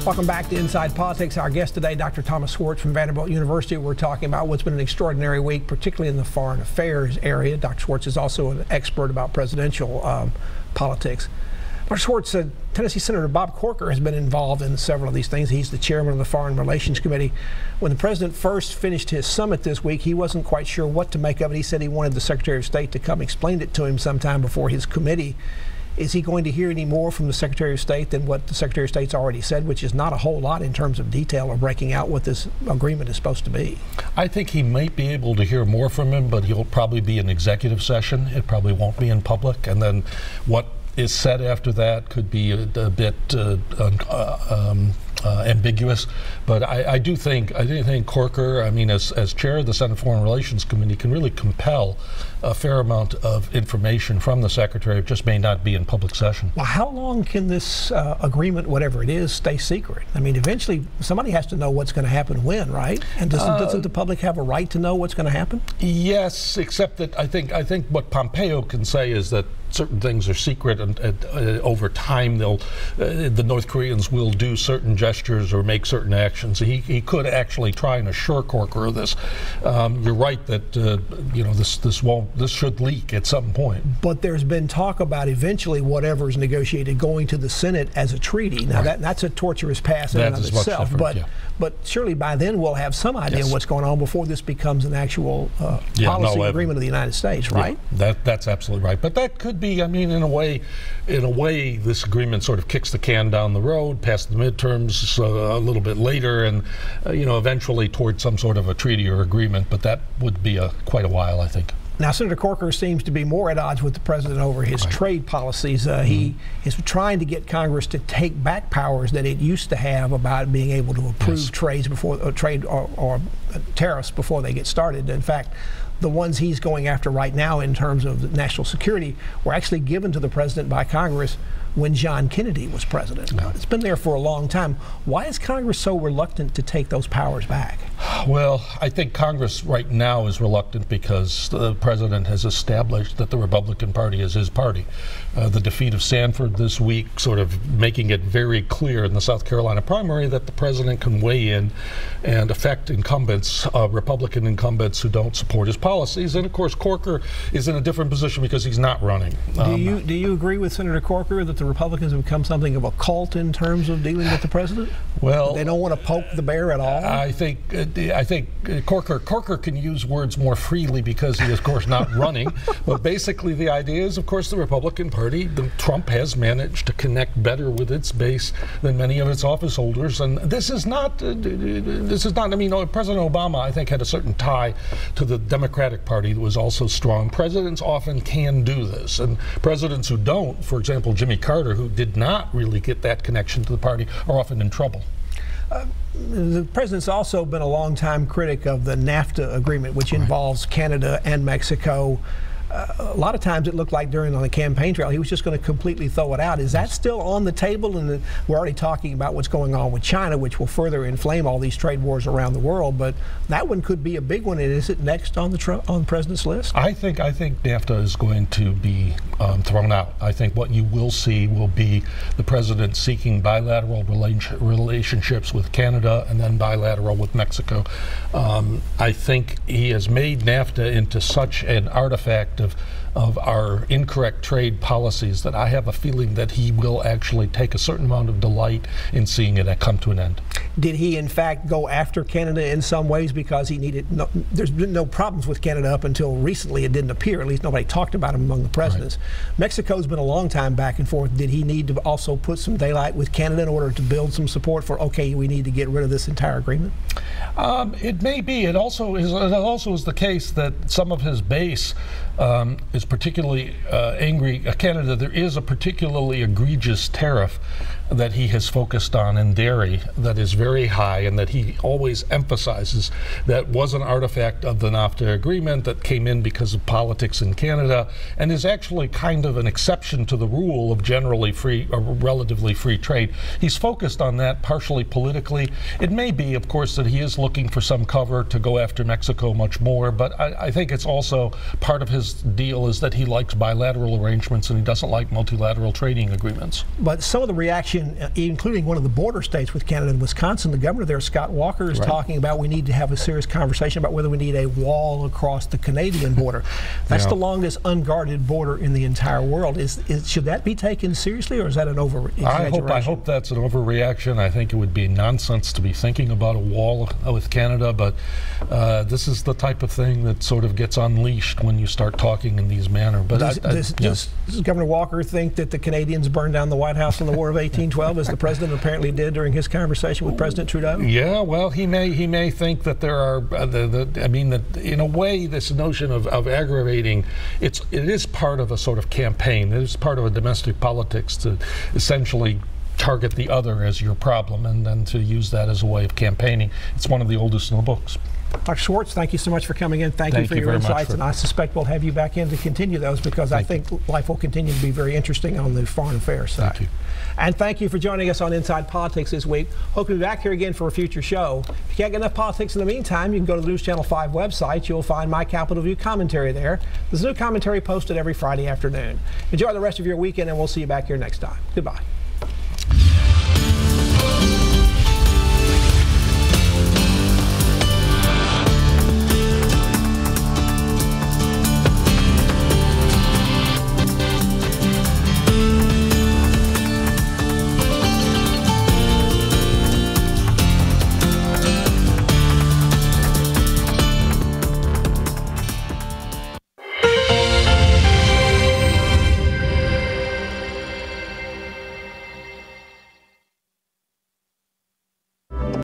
Welcome back to Inside Politics. Our guest today, Dr. Thomas Schwartz from Vanderbilt University. We're talking about what's been an extraordinary week, particularly in the foreign affairs area. Dr. Schwartz is also an expert about presidential politics. Dr. Schwartz, Tennessee Senator Bob Corker has been involved in several of these things. He's the chairman of the Foreign Relations Committee. When the president first finished his summit this week, he wasn't quite sure what to make of it. He said he wanted the Secretary of State to come explain it to him sometime before his committee. Is he going to hear any more from the Secretary of State than what the Secretary of State's already said, which is not a whole lot in terms of detail or breaking out what this agreement is supposed to be? I think he might be able to hear more from him, but he'll probably be in executive session. It probably won't be in public. And then what is said after that could be a bit ambiguous, but I do think Corker, I mean, as chair of the Senate Foreign Relations Committee, can really compel a fair amount of information from the Secretary. It just may not be in public session. Well, how long can this agreement, whatever it is, stay secret? I mean, eventually somebody has to know what's going to happen when, right? And doesn't the public have a right to know what's going to happen? Yes, except that I think what Pompeo can say is that certain things are secret, and over time the North Koreans will do certain gestures or make certain actions. He could actually try and assure Corker of this. You're right that this should leak at some point. But there's been talk about eventually whatever is negotiated going to the Senate as a treaty. Now that's a torturous path in and of itself. But surely by then we'll have some idea what's going on before this becomes an actual policy agreement of the United States, right? Yeah, that's absolutely right. But that could be, I mean, in a way, this agreement sort of kicks the can down the road, past the midterms a little bit later, and eventually towards some sort of a treaty or agreement. But that would be quite a while, I think. Now, Senator Corker seems to be more at odds with the president over his trade policies. He is trying to get Congress to take back powers that it used to have about being able to approve trades before trade or tariffs before they get started. In fact, the ones he's going after right now in terms of national security were actually given to the president by Congress when John Kennedy was president. It's been there for a long time. Why is Congress so reluctant to take those powers back? Well, I think Congress right now is reluctant because the president has established that the Republican Party is his party. The defeat of Sanford this week sort of making it very clear in the South Carolina primary that the president can weigh in and affect incumbents, Republican incumbents who don't support his policies. And of course, Corker is in a different position because he's not running. Do you agree with Senator Corker that the Republicans have become something of a cult in terms of dealing with the president? Well, they don't want to poke the bear at all? I think Corker can use words more freely because he is, of course, not running. But basically the idea is, of course, the Republican Party, Trump has managed to connect better with its base than many of its office holders. And this is not, I mean, President Obama, I think, had a certain tie to the Democratic Party that was also strong. Presidents often can do this. And presidents who don't, for example, Jimmy Carter, who did not really get that connection to the party, are often in trouble. The president's also been a longtime critic of the NAFTA agreement, which involves Canada and Mexico. A lot of times it looked like on the campaign trail he was just going to completely throw it out. Is that still on the table? And we're already talking about what's going on with China, which will further inflame all these trade wars around the world. But that one could be a big one. And is it next on the president's list? I think NAFTA is going to be thrown out. I think what you will see will be the president seeking bilateral relationships with Canada and then bilateral with Mexico. I think he has made NAFTA into such an artifact of our incorrect trade policies that I have a feeling that he will actually take a certain amount of delight in seeing it come to an end. Did he in fact go after Canada in some ways because he needed there's been no problems with Canada up until recently. It didn't appear, at least nobody talked about him among the presidents. Right. Mexico's been a long time back and forth. Did he need to also put some daylight with Canada in order to build some support for, okay, we need to get rid of this entire agreement? It may be. It also is the case that some of his base is particularly angry at Canada. There is a particularly egregious tariff that he has focused on in dairy that is very high, and that he always emphasizes that was an artifact of the NAFTA agreement that came in because of politics in Canada, and is actually kind of an exception to the rule of generally free or relatively free trade. He's focused on that partially politically. It may be, of course, that he is looking for some cover to go after Mexico much more, but I think it's also part of his deal is that he likes bilateral arrangements and he doesn't like multilateral trading agreements. But some of the reaction reaction, including one of the border states with Canada and Wisconsin. The governor there, Scott Walker, is talking about we need to have a serious conversation about whether we need a wall across the Canadian border. That's the longest unguarded border in the entire world. Should that be taken seriously, or is that an over-exaggeration? I hope that's an overreaction. I think it would be nonsense to be thinking about a wall with Canada, but this is the type of thing that sort of gets unleashed when you start talking in these manner. But does Governor Walker think that the Canadians burned down the White House in the War of 1812, as the president apparently did during his conversation with President Trudeau? Yeah, well, he may think that there are. I mean, that in a way, this notion of aggravating, it is part of a sort of campaign. It is part of a domestic politics to essentially target the other as your problem, and then to use that as a way of campaigning. It's one of the oldest in the books. Dr. Schwartz, thank you so much for coming in. Thank you for your insights, and I suspect we'll have you back in to continue those, because I think life will continue to be very interesting on the foreign affairs side. Thank you. And thank you for joining us on Inside Politics this week. Hope you'll be back here again for a future show. If you can't get enough politics in the meantime, you can go to the News Channel 5 website. You'll find my Capitol View commentary there. There's new commentary posted every Friday afternoon. Enjoy the rest of your weekend, and we'll see you back here next time. Goodbye.